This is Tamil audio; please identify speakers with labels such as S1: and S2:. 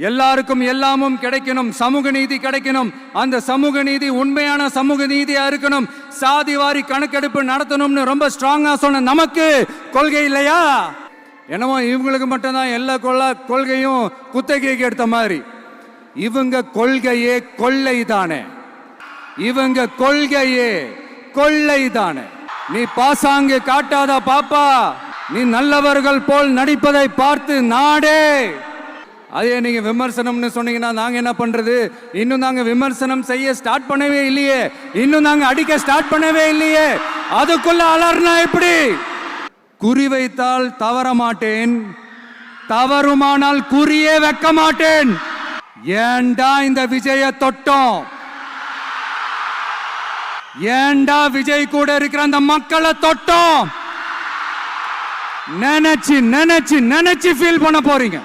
S1: எல்லாருக்கும் எல்லாமும் கிடைக்கணும், சமூக நீதி கிடைக்கணும். அந்த சமூக நீதி உண்மையான சமூக நீதியா இருக்கணும். சாதிவாரி கணக்கெடுப்பு நடத்தணும்னு ரொம்ப ஸ்ட்ராங்கா சொன்ன நமக்கு கொள்கை இல்லையா? என்னமோ இவங்களுக்கு மட்டும்தான் எல்லா கொள்கையும் குத்தகைக்கு எடுத்த மாதிரி. இவங்க கொள்கையே கொள்ளை தானே, இவங்க கொள்கையே கொள்ளை தானே. நீ பாசாங்கு காட்டாத பாப்பா, நீ நல்லவர்கள் போல் நடிப்பதை பார்த்து நாடே. அதே நீங்க விமர்சனம்னு சொன்னீங்கன்னா நாங்க என்ன பண்றது? இன்னும் நாங்க விமர்சனம் செய்ய ஸ்டார்ட் பண்ணவே இல்லையே, இன்னும் நாங்க அடிக்க ஸ்டார்ட் பண்ணவே இல்லையே, அதுக்குள்ள அலர்னா எப்படி? குறி வைத்தால் தவற மாட்டேன், தவறுமானால் குறியே வைக்க மாட்டேன். ஏண்டா இந்த விஜய தொட்டோம்? ஏண்டா விஜய் கூட இருக்கிற அந்த மக்களை தொட்டோம்? நினைச்சு நினைச்சு நினைச்சு ஃபீல் பண்ண போறீங்க.